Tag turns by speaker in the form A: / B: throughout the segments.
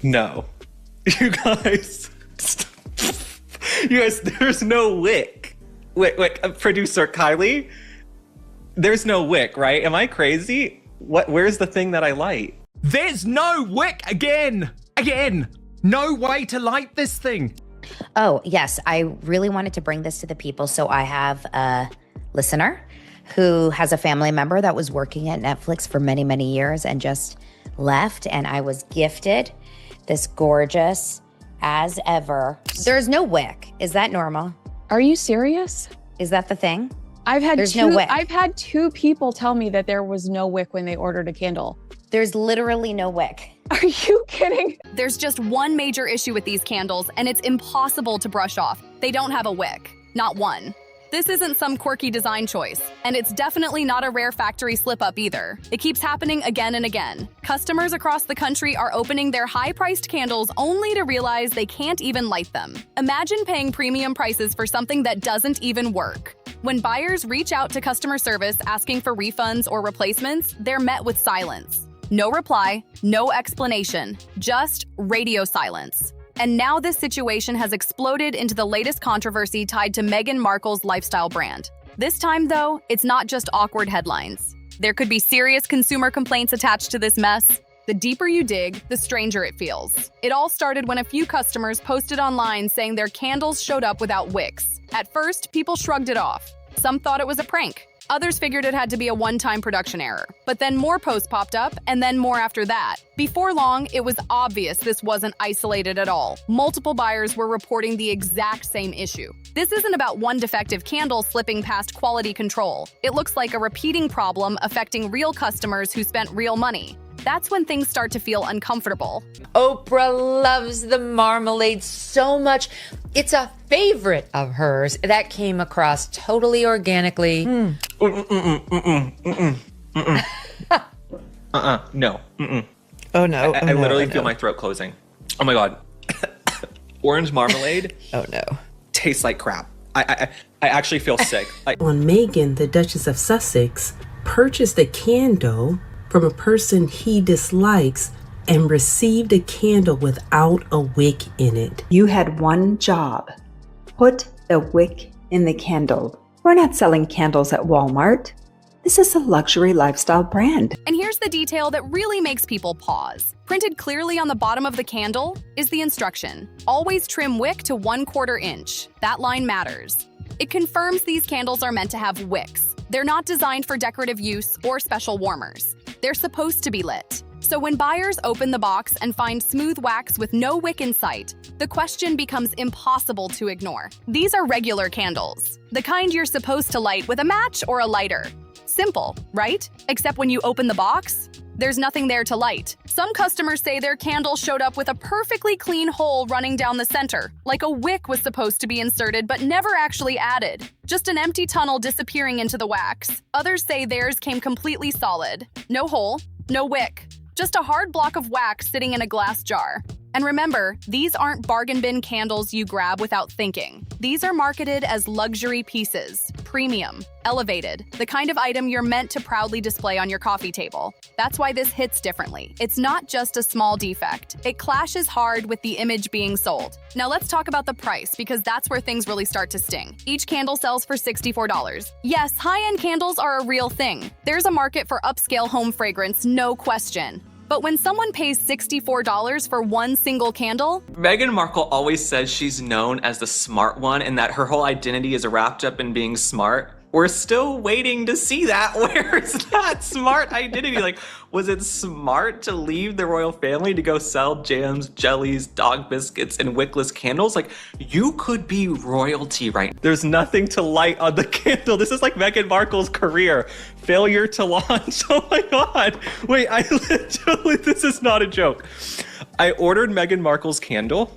A: No. You guys. You guys, there's no wick. Wick, producer Kylie, there's no wick, right? Am I crazy? Where's the thing that I light?
B: There's no wick again. No way to light this thing.
C: Oh, yes. I really wanted to bring this to the people. So I have a listener who has a family member that was working at Netflix for many, many years and just left. And I was gifted this gorgeous, as ever. There's no wick. Is that normal?
D: Are you serious?
C: Is that the thing?
D: There's
C: no wick.
D: I've had 2 people tell me that there was no wick when they ordered a candle.
C: There's literally no wick.
D: Are you kidding?
E: There's just one major issue with these candles, and it's impossible to brush off. They don't have a wick. Not one. This isn't some quirky design choice, and it's definitely not a rare factory slip-up either. It keeps happening again and again. Customers across the country are opening their high-priced candles only to realize they can't even light them. Imagine paying premium prices for something that doesn't even work. When buyers reach out to customer service asking for refunds or replacements, they're met with silence. No reply, no explanation, just radio silence. And now this situation has exploded into the latest controversy tied to Meghan Markle's lifestyle brand. This time, though, it's not just awkward headlines. There could be serious consumer complaints attached to this mess. The deeper you dig, the stranger it feels. It all started when a few customers posted online saying their candles showed up without wicks. At first, people shrugged it off. Some thought it was a prank. Others figured it had to be a one-time production error. But then more posts popped up, and then more after that. Before long, it was obvious this wasn't isolated at all. Multiple buyers were reporting the exact same issue. This isn't about one defective candle slipping past quality control. It looks like a repeating problem affecting real customers who spent real money. That's when things start to feel uncomfortable.
F: Oprah loves the marmalade so much. It's a favorite of hers that came across totally organically.
A: No.
G: Oh no.
A: I literally feel my throat closing. Oh my God. Orange marmalade.
G: Oh no.
A: Tastes like crap. I actually feel sick.
H: When Meghan, the Duchess of Sussex, purchased a candle from a person he dislikes and received a candle without a wick in it.
I: You had one job. Put the wick in the candle. We're not selling candles at Walmart. This is a luxury lifestyle brand.
E: And here's the detail that really makes people pause. Printed clearly on the bottom of the candle is the instruction. Always trim wick to 1/4 inch. That line matters. It confirms these candles are meant to have wicks. They're not designed for decorative use or special warmers. They're supposed to be lit. So when buyers open the box and find smooth wax with no wick in sight, the question becomes impossible to ignore. These are regular candles, the kind you're supposed to light with a match or a lighter. Simple, right? Except when you open the box, there's nothing there to light. Some customers say their candle showed up with a perfectly clean hole running down the center, like a wick was supposed to be inserted but never actually added. Just an empty tunnel disappearing into the wax. Others say theirs came completely solid. No hole, no wick. Just a hard block of wax sitting in a glass jar. And remember, these aren't bargain bin candles you grab without thinking. These are marketed as luxury pieces, premium, elevated, the kind of item you're meant to proudly display on your coffee table. That's why this hits differently. It's not just a small defect. It clashes hard with the image being sold. Now let's talk about the price, because that's where things really start to sting. Each candle sells for $64. Yes, high-end candles are a real thing. There's a market for upscale home fragrance, no question. But when someone pays $64 for one single candle,
A: Meghan Markle always says she's known as the smart one and that her whole identity is wrapped up in being smart. We're still waiting to see that. Where's that smart identity? Like, was it smart to leave the royal family to go sell jams, jellies, dog biscuits, and wickless candles? Like, you could be royalty, right? There's nothing to light on the candle. This is like Meghan Markle's career. Failure to launch. Oh my God. Wait, I literally, this is not a joke. I ordered Meghan Markle's candle.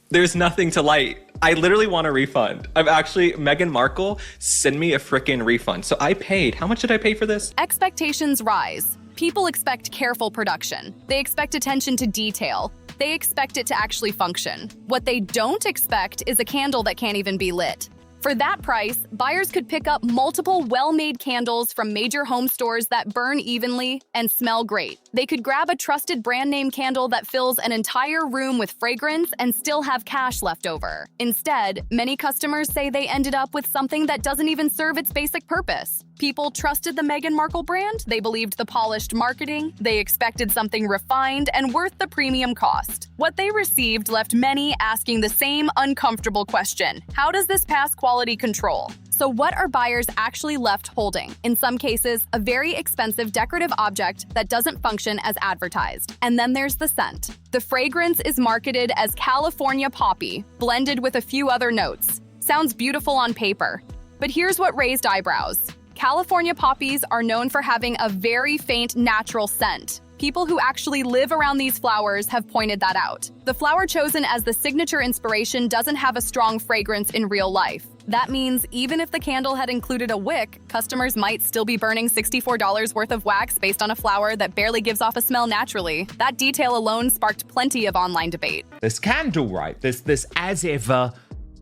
A: There's nothing to light. I literally want a refund. Meghan Markle, send me a frickin' refund. So I paid, how much did I pay for this?
E: expectations rise. People expect careful production. They expect attention to detail. They expect it to actually function. What they don't expect is a candle that can't even be lit. For that price, buyers could pick up multiple well-made candles from major home stores that burn evenly and smell great. They could grab a trusted brand name candle that fills an entire room with fragrance and still have cash left over. Instead, many customers say they ended up with something that doesn't even serve its basic purpose. People trusted the Meghan Markle brand, they believed the polished marketing, they expected something refined and worth the premium cost. What they received left many asking the same uncomfortable question: how does this pass quality control? So what are buyers actually left holding? In some cases, a very expensive decorative object that doesn't function as advertised. And then there's the scent. The fragrance is marketed as California Poppy, blended with a few other notes. Sounds beautiful on paper. But here's what raised eyebrows. California poppies are known for having a very faint natural scent. People who actually live around these flowers have pointed that out. The flower chosen as the signature inspiration doesn't have a strong fragrance in real life. That means even if the candle had included a wick, customers might still be burning $64 worth of wax based on a flower that barely gives off a smell naturally. That detail alone sparked plenty of online debate.
B: This candle, right? This as ever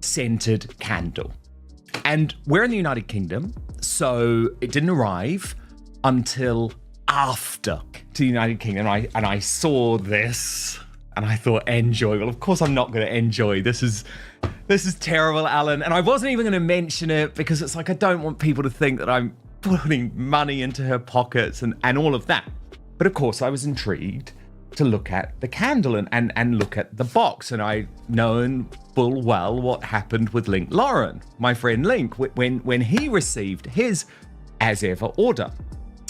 B: scented candle. And we're in the United Kingdom, so it didn't arrive until after to the United Kingdom. And I saw this and I thought, enjoy. Well, of course I'm not going to enjoy. This is terrible, Alan. And I wasn't even going to mention it because it's like I don't want people to think that I'm putting money into her pockets and all of that. But of course I was intrigued to look at the candle and look at the box. And I know full well what happened with Link Lauren, my friend Link, when he received his as ever order.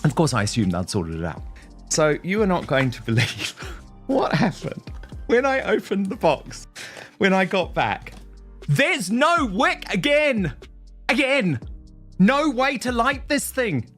B: Of course, I assumed I'd sorted it out. So you are not going to believe what happened when I opened the box, when I got back. There's no wick again. No way to light this thing.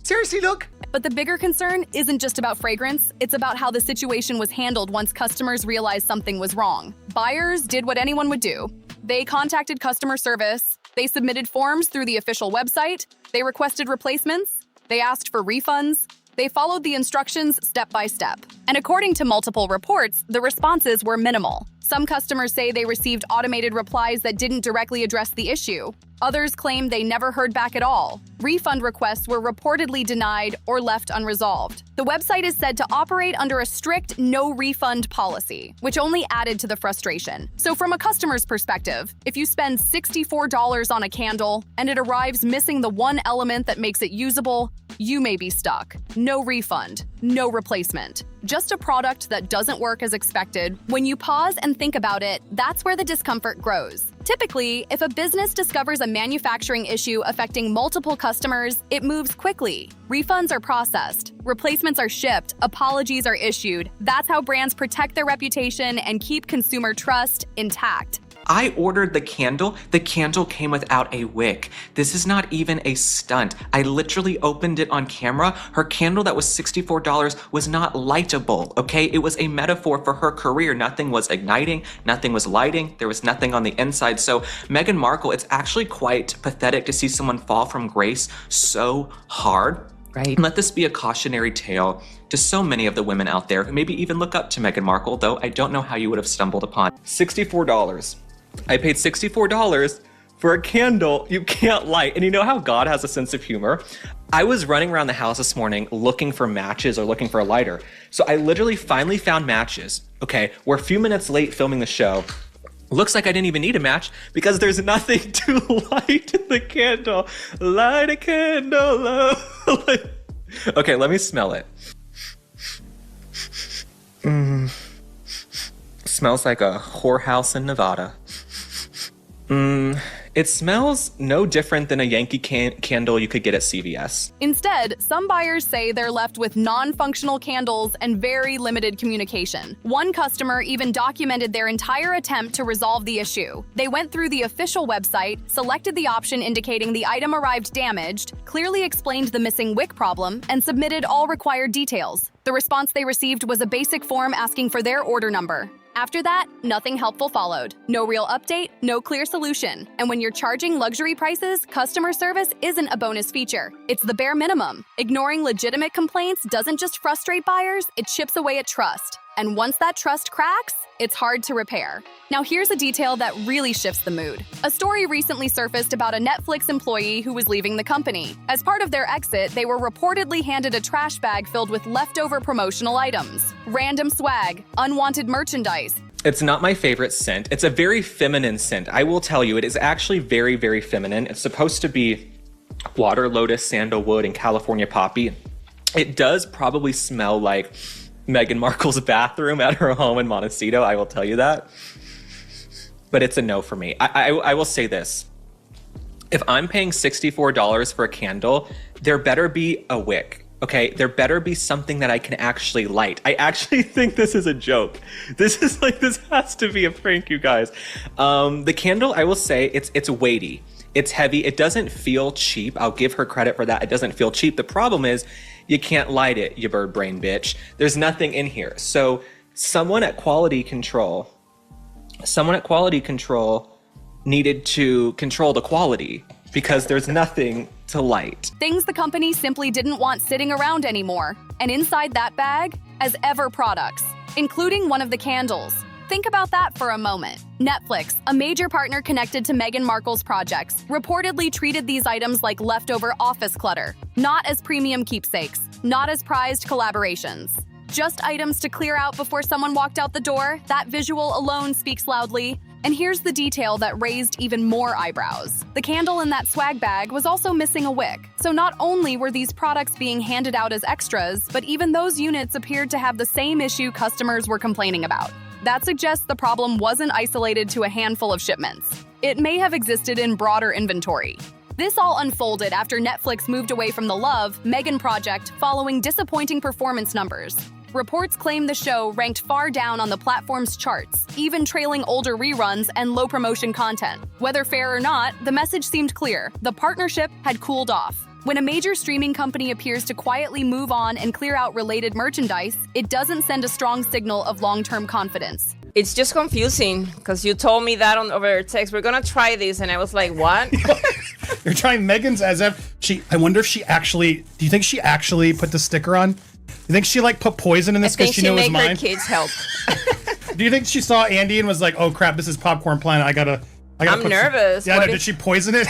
B: Seriously, look.
E: But the bigger concern isn't just about fragrance, it's about how the situation was handled once customers realized something was wrong. Buyers did what anyone would do. They contacted customer service, they submitted forms through the official website, they requested replacements, they asked for refunds, they followed the instructions step by step. And according to multiple reports, the responses were minimal. Some customers say they received automated replies that didn't directly address the issue. Others claim they never heard back at all. Refund requests were reportedly denied or left unresolved. The website is said to operate under a strict no refund policy, which only added to the frustration. So from a customer's perspective, if you spend $64 on a candle and it arrives missing the one element that makes it usable, you may be stuck. No refund, no replacement. Just a product that doesn't work as expected. When you pause and think about it, that's where the discomfort grows. Typically, if a business discovers a manufacturing issue affecting multiple customers, it moves quickly. Refunds are processed, replacements are shipped, apologies are issued. That's how brands protect their reputation and keep consumer trust intact.
A: I ordered the candle. The candle came without a wick. This is not even a stunt. I literally opened it on camera. Her candle that was $64 was not lightable, okay? It was a metaphor for her career. Nothing was igniting, nothing was lighting, there was nothing on the inside. So Meghan Markle, it's actually quite pathetic to see someone fall from grace so hard.
C: Right.
A: Let this be a cautionary tale to so many of the women out there who maybe even look up to Meghan Markle, though I don't know how you would have stumbled upon. $64. I paid $64 for a candle you can't light. And you know how God has a sense of humor? I was running around the house this morning looking for matches or looking for a lighter. So I literally finally found matches. Okay, we're a few minutes late filming the show. Looks like I didn't even need a match because there's nothing to light the candle. Light a candle. Okay, let me smell it. Smells like a whorehouse in Nevada. It smells no different than a Yankee candle you could get at CVS.
E: Instead, some buyers say they're left with non-functional candles and very limited communication. One customer even documented their entire attempt to resolve the issue. They went through the official website, selected the option indicating the item arrived damaged, clearly explained the missing wick problem, and submitted all required details. The response they received was a basic form asking for their order number. After that, nothing helpful followed. No real update, no clear solution. And when you're charging luxury prices, customer service isn't a bonus feature. It's the bare minimum. Ignoring legitimate complaints doesn't just frustrate buyers, it chips away at trust. And once that trust cracks, it's hard to repair. Now here's a detail that really shifts the mood. A story recently surfaced about a Netflix employee who was leaving the company. As part of their exit, they were reportedly handed a trash bag filled with leftover promotional items, random swag, unwanted merchandise.
A: It's not my favorite scent. It's a very feminine scent. I will tell you, it is actually very, very feminine. It's supposed to be water lotus, sandalwood, and California poppy. It does probably smell like Meghan Markle's bathroom at her home in Montecito, I will tell you that. But it's a no for me. I will say this. If I'm paying $64 for a candle, there better be a wick, okay? There better be something that I can actually light. I actually think this is a joke. This has to be a prank, you guys. The candle, I will say, it's weighty. It's heavy. It doesn't feel cheap. I'll give her credit for that. It doesn't feel cheap. The problem is you can't light it, you bird brain bitch. There's nothing in here. So someone at quality control needed to control the quality because there's nothing to light.
E: Things the company simply didn't want sitting around anymore. And inside that bag, as ever products, including one of the candles. Think about that for a moment. Netflix, a major partner connected to Meghan Markle's projects, reportedly treated these items like leftover office clutter, not as premium keepsakes, not as prized collaborations. Just items to clear out before someone walked out the door. That visual alone speaks loudly. And here's the detail that raised even more eyebrows. The candle in that swag bag was also missing a wick. So not only were these products being handed out as extras, but even those units appeared to have the same issue customers were complaining about. That suggests the problem wasn't isolated to a handful of shipments. It may have existed in broader inventory. This all unfolded after Netflix moved away from the Love, Meghan project following disappointing performance numbers. Reports claim the show ranked far down on the platform's charts, even trailing older reruns and low promotion content. Whether fair or not, the message seemed clear. The partnership had cooled off. When a major streaming company appears to quietly move on and clear out related merchandise, it doesn't send a strong signal of long-term confidence.
J: It's just confusing because you told me that over text. We're gonna try this, and I was like, "What?"
K: You're trying Meghan's as if she. I wonder if she actually. Do you think she actually put the sticker on? You think she put poison in this because she knew it was mine?
J: Her kids help.
K: Do you think she saw Andy and was like, "Oh crap, this is Popcorn Planet. I gotta."
J: I'm nervous.
K: Yeah, no, did she poison it?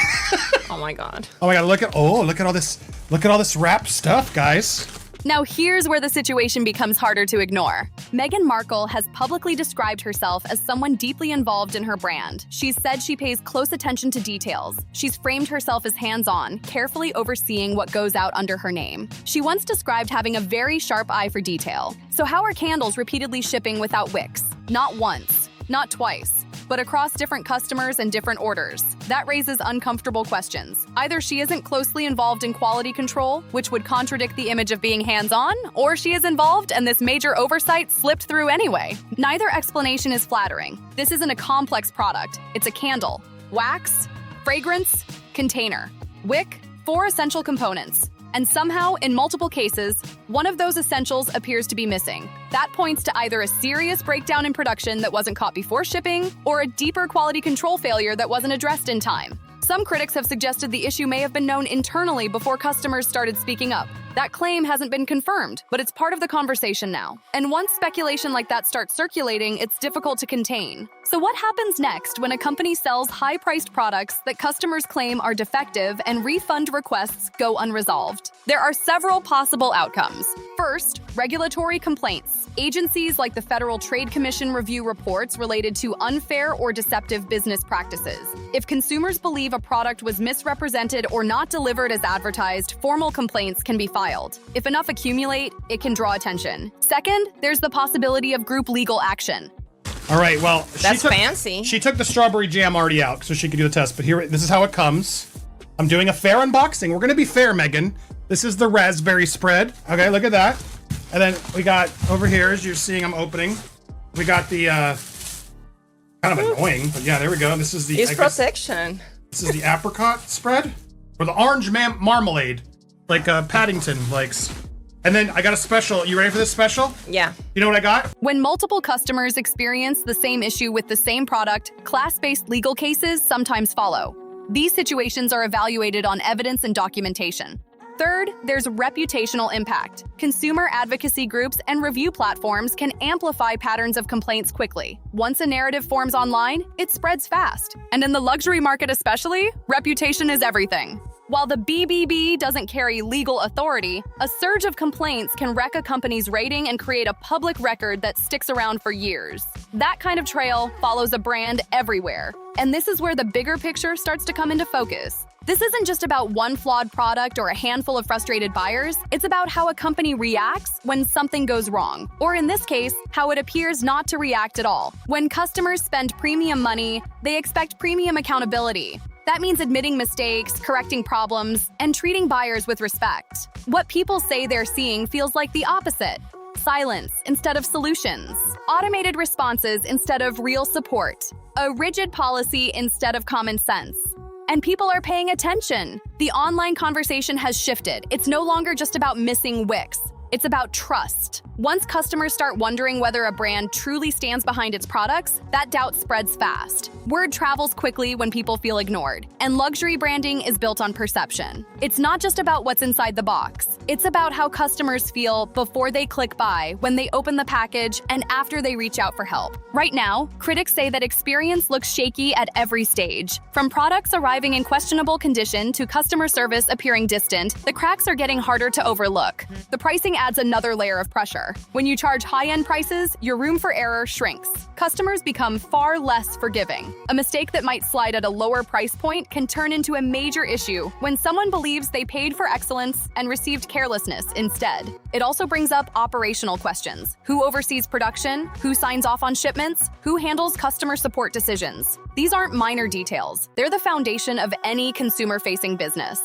J: Oh my god.
K: Oh my god, look at all this wrapped stuff, guys.
E: Now here's where the situation becomes harder to ignore. Meghan Markle has publicly described herself as someone deeply involved in her brand. She's said she pays close attention to details. She's framed herself as hands-on, carefully overseeing what goes out under her name. She once described having a very sharp eye for detail. So how are candles repeatedly shipping without wicks? Not once, not twice, but across different customers and different orders. That raises uncomfortable questions. Either she isn't closely involved in quality control, which would contradict the image of being hands-on, or she is involved and this major oversight slipped through anyway. Neither explanation is flattering. This isn't a complex product. It's a candle. Wax, fragrance, container. Wick, 4 essential components. And somehow, in multiple cases, one of those essentials appears to be missing. That points to either a serious breakdown in production that wasn't caught before shipping, or a deeper quality control failure that wasn't addressed in time. Some critics have suggested the issue may have been known internally before customers started speaking up. That claim hasn't been confirmed, but it's part of the conversation now. And once speculation like that starts circulating, it's difficult to contain. So what happens next when a company sells high-priced products that customers claim are defective and refund requests go unresolved? There are several possible outcomes. First, regulatory complaints. Agencies like the Federal Trade Commission review reports related to unfair or deceptive business practices. If consumers believe a product was misrepresented or not delivered as advertised, formal complaints can be filed. If enough accumulate, it can draw attention. Second, there's the possibility of group legal action.
K: All right, well,
J: that's fancy.
K: She took the strawberry jam already out so she could do the test, but this is how it comes. I'm doing a fair unboxing. We're gonna be fair, Meghan. This is the raspberry spread. Okay, look at that. And then we got over here, as you're seeing, I'm opening. We got the kind of annoying, but yeah, there we go. This is the
J: protection.
K: This is the apricot spread or the orange marmalade, like Paddington likes. And then I got a special. You ready for this special?
J: Yeah.
K: You know what I got?
E: When multiple customers experience the same issue with the same product, class-based legal cases sometimes follow. These situations are evaluated on evidence and documentation. Third, there's reputational impact. Consumer advocacy groups and review platforms can amplify patterns of complaints quickly. Once a narrative forms online, it spreads fast. And in the luxury market especially, reputation is everything. While the BBB doesn't carry legal authority, a surge of complaints can wreck a company's rating and create a public record that sticks around for years. That kind of trail follows a brand everywhere. And this is where the bigger picture starts to come into focus. This isn't just about one flawed product or a handful of frustrated buyers. It's about how a company reacts when something goes wrong. Or in this case, how it appears not to react at all. When customers spend premium money, they expect premium accountability. That means admitting mistakes, correcting problems, and treating buyers with respect. What people say they're seeing feels like the opposite. Silence instead of solutions. Automated responses instead of real support. A rigid policy instead of common sense. And people are paying attention. The online conversation has shifted. It's no longer just about missing wicks. It's about trust. Once customers start wondering whether a brand truly stands behind its products, that doubt spreads fast. Word travels quickly when people feel ignored. And luxury branding is built on perception. It's not just about what's inside the box. It's about how customers feel before they click buy, when they open the package, and after they reach out for help. Right now, critics say that experience looks shaky at every stage. From products arriving in questionable condition to customer service appearing distant, the cracks are getting harder to overlook. The pricing adds another layer of pressure. When you charge high-end prices, your room for error shrinks. Customers become far less forgiving. A mistake that might slide at a lower price point can turn into a major issue when someone believes they paid for excellence and received carelessness instead. It also brings up operational questions. Who oversees production? Who signs off on shipments? Who handles customer support decisions? These aren't minor details. They're the foundation of any consumer-facing business.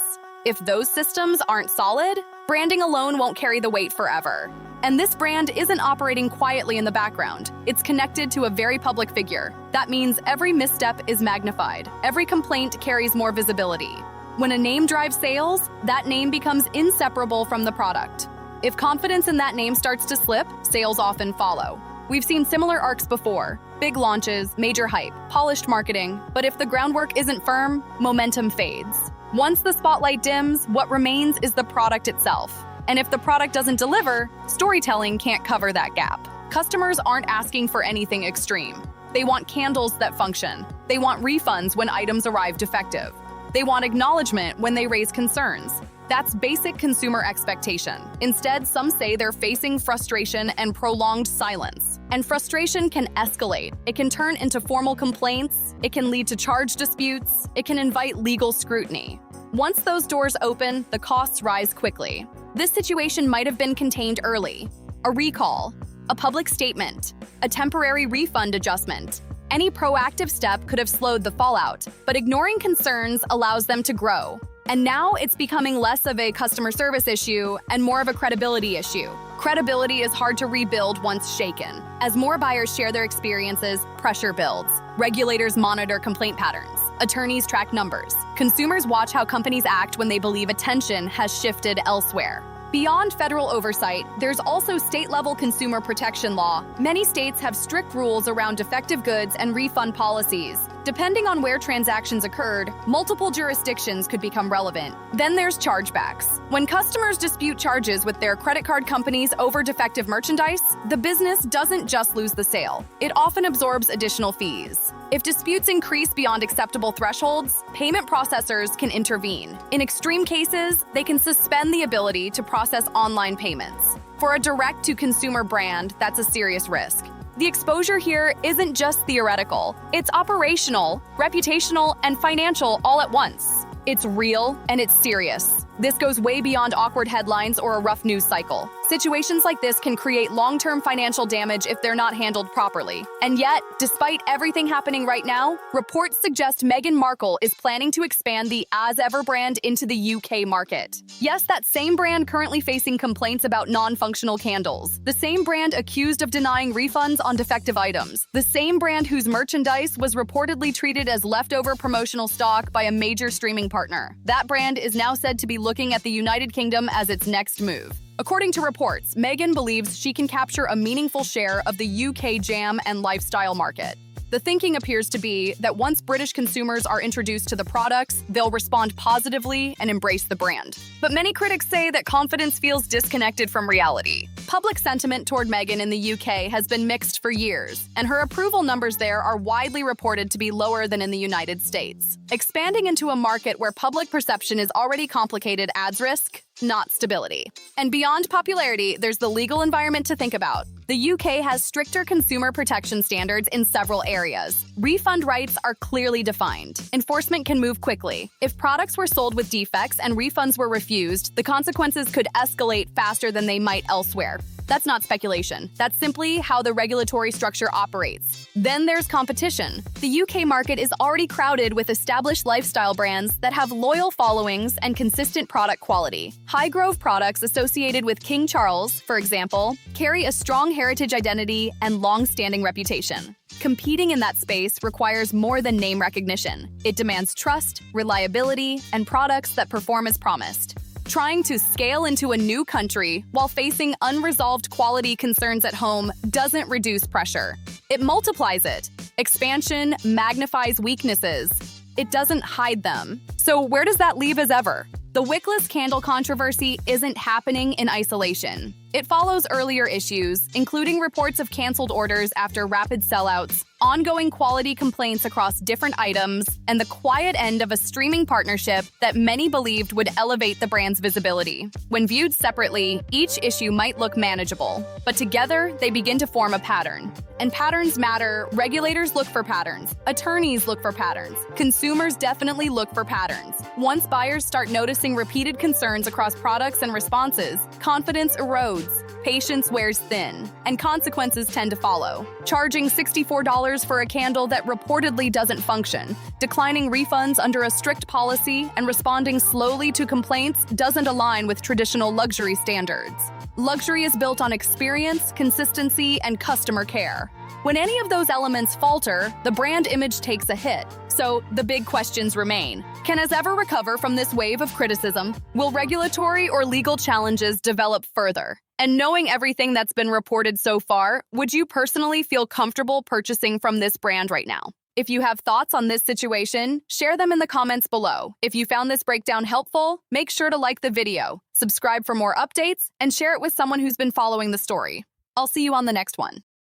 E: If those systems aren't solid, branding alone won't carry the weight forever. And this brand isn't operating quietly in the background. It's connected to a very public figure. That means every misstep is magnified. Every complaint carries more visibility. When a name drives sales, that name becomes inseparable from the product. If confidence in that name starts to slip, sales often follow. We've seen similar arcs before. Big launches, major hype, polished marketing. But if the groundwork isn't firm, momentum fades. Once the spotlight dims, what remains is the product itself. And if the product doesn't deliver, storytelling can't cover that gap. Customers aren't asking for anything extreme. They want candles that function. They want refunds when items arrive defective. They want acknowledgement when they raise concerns. That's basic consumer expectation. Instead, some say they're facing frustration and prolonged silence. And frustration can escalate. It can turn into formal complaints. It can lead to charge disputes. It can invite legal scrutiny. Once those doors open, the costs rise quickly. This situation might have been contained early. A recall, a public statement, a temporary refund adjustment. Any proactive step could have slowed the fallout, but ignoring concerns allows them to grow. And now it's becoming less of a customer service issue and more of a credibility issue. Credibility is hard to rebuild once shaken. As more buyers share their experiences, pressure builds. Regulators monitor complaint patterns. Attorneys track numbers. Consumers watch how companies act when they believe attention has shifted elsewhere. Beyond federal oversight, there's also state-level consumer protection law. Many states have strict rules around defective goods and refund policies. Depending on where transactions occurred, multiple jurisdictions could become relevant. Then there's chargebacks. When customers dispute charges with their credit card companies over defective merchandise, the business doesn't just lose the sale. It often absorbs additional fees. If disputes increase beyond acceptable thresholds, payment processors can intervene. In extreme cases, they can suspend the ability to process online payments. For a direct-to-consumer brand, that's a serious risk. The exposure here isn't just theoretical. It's operational, reputational, and financial all at once. It's real and it's serious. This goes way beyond awkward headlines or a rough news cycle. Situations like this can create long-term financial damage if they're not handled properly. And yet, despite everything happening right now, reports suggest Meghan Markle is planning to expand the As Ever brand into the UK market. Yes, that same brand currently facing complaints about non-functional candles. The same brand accused of denying refunds on defective items. The same brand whose merchandise was reportedly treated as leftover promotional stock by a major streaming partner. That brand is now said to be looking at the United Kingdom as its next move. According to reports, Meghan believes she can capture a meaningful share of the UK jam and lifestyle market. The thinking appears to be that once British consumers are introduced to the products, they'll respond positively and embrace the brand. But many critics say that confidence feels disconnected from reality. Public sentiment toward Meghan in the UK has been mixed for years, and her approval numbers there are widely reported to be lower than in the United States. Expanding into a market where public perception is already complicated adds risk, not stability. And beyond popularity, there's the legal environment to think about. The UK has stricter consumer protection standards in several areas. Refund rights are clearly defined. Enforcement can move quickly. If products were sold with defects and refunds were refused, the consequences could escalate faster than they might elsewhere. That's not speculation. That's simply how the regulatory structure operates. Then there's competition. The UK market is already crowded with established lifestyle brands that have loyal followings and consistent product quality. High-growth products associated with King Charles, for example, carry a strong heritage identity and long-standing reputation. Competing in that space requires more than name recognition. It demands trust, reliability, and products that perform as promised. Trying to scale into a new country while facing unresolved quality concerns at home doesn't reduce pressure. It multiplies it. Expansion magnifies weaknesses. It doesn't hide them. So where does that leave us ever? The wickless candle controversy isn't happening in isolation. It follows earlier issues, including reports of canceled orders after rapid sellouts, ongoing quality complaints across different items, and the quiet end of a streaming partnership that many believed would elevate the brand's visibility. When viewed separately, each issue might look manageable, but together they begin to form a pattern. And patterns matter. Regulators look for patterns. Attorneys look for patterns. Consumers definitely look for patterns. Once buyers start noticing repeated concerns across products and responses, confidence erodes. Patience wears thin, and consequences tend to follow. Charging $64 for a candle that reportedly doesn't function, declining refunds under a strict policy, and responding slowly to complaints doesn't align with traditional luxury standards. Luxury is built on experience, consistency, and customer care. When any of those elements falter, the brand image takes a hit. So the big questions remain. Can us ever recover from this wave of criticism? Will regulatory or legal challenges develop further? And knowing everything that's been reported so far, would you personally feel comfortable purchasing from this brand right now? If you have thoughts on this situation, share them in the comments below. If you found this breakdown helpful, make sure to like the video, subscribe for more updates, and share it with someone who's been following the story. I'll see you on the next one.